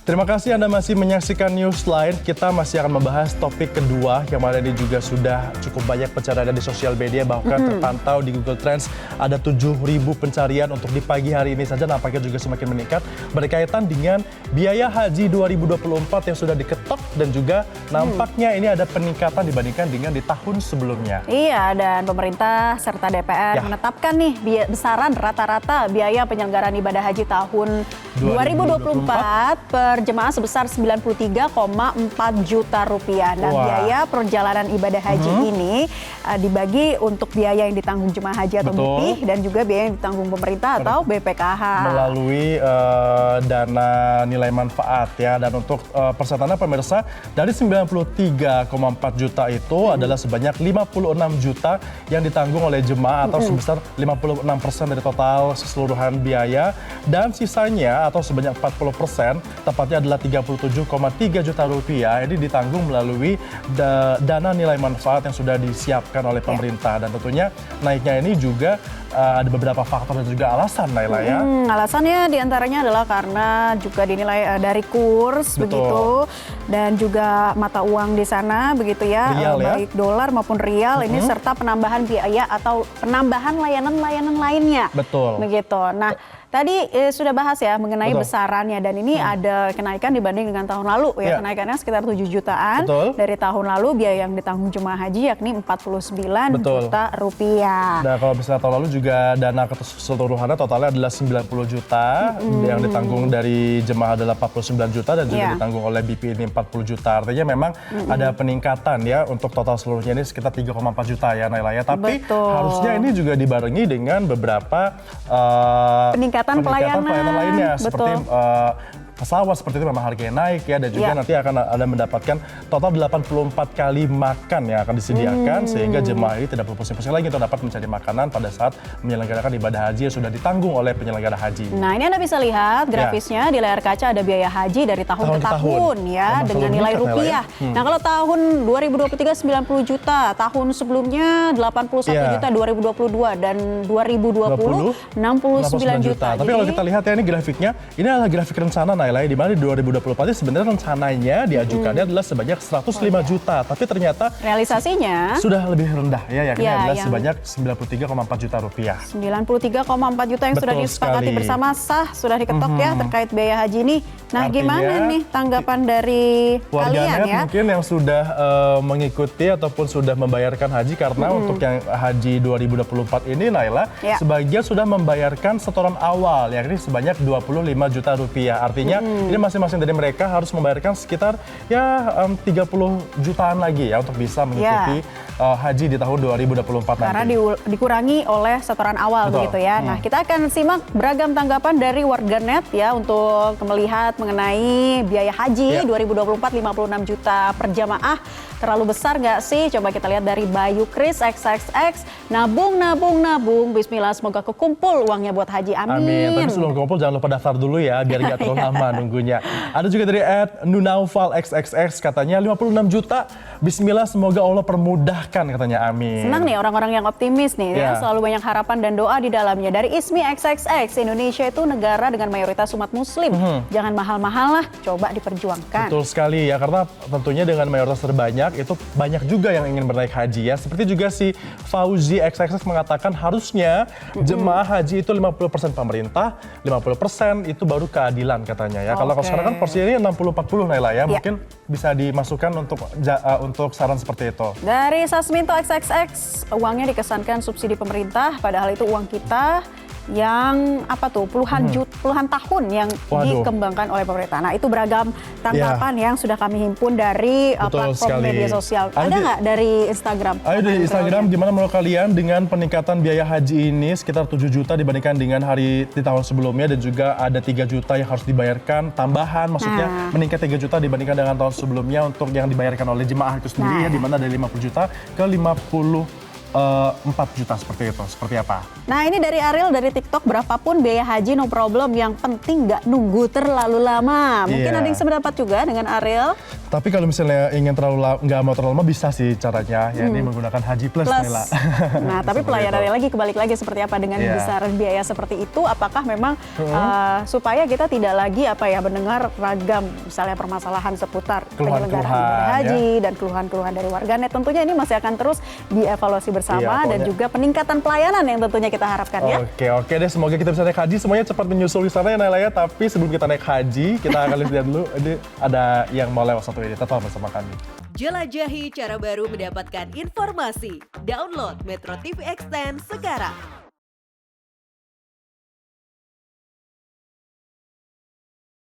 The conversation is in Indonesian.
Terima kasih Anda masih menyaksikan Newsline. Kita masih akan membahas topik kedua yang mana ini juga sudah cukup banyak pencarian di sosial media. Bahkan terpantau di Google Trends ada 7.000 pencarian untuk di pagi hari ini saja, nampaknya juga semakin meningkat berkaitan dengan biaya haji 2024 yang sudah diketok dan juga nampaknya ini ada peningkatan dibandingkan dengan di tahun sebelumnya. Iya, dan pemerintah serta DPR menetapkan nih besaran rata-rata biaya penyelenggaraan ibadah haji tahun 2024 per jemaah sebesar 93,4 juta rupiah. Dan biaya perjalanan ibadah haji ini dibagi untuk biaya yang ditanggung jemaah haji atau BP dan juga biaya yang ditanggung pemerintah atau BPKH. Melalui dana nilai manfaat ya. Dan untuk persetannya pemirsa, dari 93,4 juta itu adalah sebanyak 56 juta yang ditanggung oleh jemaah atau sebesar 56% dari total keseluruhan biaya. Dan sisanya atau sebanyak 40%, tepatnya adalah 37,3 juta rupiah, ini ditanggung melalui dana nilai manfaat yang sudah disiapkan oleh pemerintah. Dan tentunya naiknya ini juga ada beberapa faktor dan juga alasan, Naila ya. Alasannya diantaranya adalah karena juga dinilai dari kurs begitu, dan juga mata uang di sana begitu ya, baik dolar maupun rial ini, serta penambahan biaya atau penambahan layanan-layanan lainnya. Betul. Begitu. Nah, tadi sudah bahas ya mengenai besarannya, dan ini ada kenaikan dibanding dengan tahun lalu ya. Kenaikannya sekitar 7 jutaan dari tahun lalu. Biaya yang ditanggung jemaah haji yakni 49 juta rupiah. Nah, kalau misalnya tahun lalu juga dana keseluruhannya totalnya adalah 90 juta, yang ditanggung dari jemaah adalah 49 juta dan juga ditanggung oleh BP ini 40 juta. Artinya memang ada peningkatan ya untuk total seluruhnya ini sekitar 3,4 juta ya, Naila ya. Tapi harusnya ini juga dibarengi dengan beberapa peningkatan pelayanan lainnya, seperti pesawat seperti itu memang harganya naik ya, dan juga nanti akan ada mendapatkan total 84 kali makan yang akan disediakan, sehingga jemaah ini tidak perlu pusing-pusing lagi untuk dapat mencari makanan pada saat menyelenggarakan ibadah haji yang sudah ditanggung oleh penyelenggara haji. Nah, ini Anda bisa lihat grafisnya di layar kaca, ada biaya haji dari tahun ke tahun ya, dengan nilai rupiah. Nah, kalau tahun 2023 90 juta, tahun sebelumnya 81 juta 2022, dan 2020 69 juta. Tapi kalau kita lihat ya, ini grafiknya, ini adalah grafik rencana, di mana di 2024 sebenarnya rencananya diajukannya adalah sebanyak 105 juta, tapi ternyata realisasinya sudah lebih rendah ya, yakni adalah sebanyak 93,4 juta rupiah. 93,4 juta yang sudah disepakati bersama sah, sudah diketok ya terkait biaya haji ini. Nah, artinya, gimana nih tanggapan dari kalian ya? Mungkin yang sudah mengikuti ataupun sudah membayarkan haji, karena untuk yang haji 2024 ini, Naila, sebagian sudah membayarkan setoran awal, yakni sebanyak 25 juta rupiah. Artinya ini masing-masing dari mereka harus membayarkan sekitar 30 jutaan lagi ya untuk bisa mengikuti haji di tahun 2024 karena nanti. Dikurangi oleh setoran awal begitu ya. Nah, kita akan simak beragam tanggapan dari warganet ya untuk melihat mengenai biaya haji 2024 56 juta per jamaah. Terlalu besar nggak sih? Coba kita lihat dari Bayu Kris XXX. Nabung, bismillah, semoga kekumpul uangnya buat haji, amin. Tapi sebelum kekumpul jangan lupa daftar dulu ya, biar nggak terlalu lama nunggunya. Ada juga dari @Nunaufal XXX, katanya 56 juta, bismillah, semoga Allah permudahkan, katanya, amin. Senang nih orang-orang yang optimis nih ya, selalu banyak harapan dan doa di dalamnya. Dari Ismi XXX, Indonesia itu negara dengan mayoritas umat muslim. Jangan mahal-mahal lah, coba diperjuangkan. Betul sekali ya, karena tentunya dengan mayoritas terbanyak, itu banyak juga yang ingin bernaik haji ya. Seperti juga si Fauzi XXX mengatakan harusnya jemaah haji itu 50% pemerintah, 50% itu baru keadilan, katanya ya. Kalau sekarang kan porsinya 60-40, Naila ya, mungkin bisa dimasukkan untuk saran seperti itu. Dari Sasminto XXX, uangnya dikesankan subsidi pemerintah, padahal itu uang kita yang puluhan tahun yang dikembangkan oleh pemerintah. Nah, itu beragam tanggapan yang sudah kami himpun dari platform media sosial. Ada nggak dari Instagram? Ayo dari Instagram, gimana menurut kalian dengan peningkatan biaya haji ini sekitar 7 juta dibandingkan dengan hari di tahun sebelumnya, dan juga ada 3 juta yang harus dibayarkan tambahan, maksudnya meningkat 3 juta dibandingkan dengan tahun sebelumnya untuk yang dibayarkan oleh jemaah itu sendiri ya, di mana dari 50 juta ke 4 juta seperti itu. Seperti apa? Nah, ini dari Ariel dari TikTok, berapapun biaya haji no problem, yang penting nggak nunggu terlalu lama. Mungkin ada yang sependapat juga dengan Ariel. Tapi kalau misalnya ingin nggak mau terlalu lama bisa sih caranya, ya ini menggunakan Haji Plus, Nela. Nah, tapi pelayanannya lagi kebalik lagi seperti apa dengan besaran biaya seperti itu? Apakah memang supaya kita tidak lagi mendengar ragam misalnya permasalahan seputar penyelenggaraan ibadah haji dan keluhan-keluhan dari warganet? Tentunya ini masih akan terus dievaluasi bersama dan juga peningkatan pelayanan yang tentunya kita harapkan ya. Oke deh, semoga kita bisa naik haji semuanya cepat menyusul di sana ya Nela ya. Tapi sebelum kita naik haji, kita akan lihat dulu ini ada yang mau lewat satu ini. Tetap bersama kami. Jelajahi cara baru mendapatkan informasi. Download Metro TV Extend sekarang.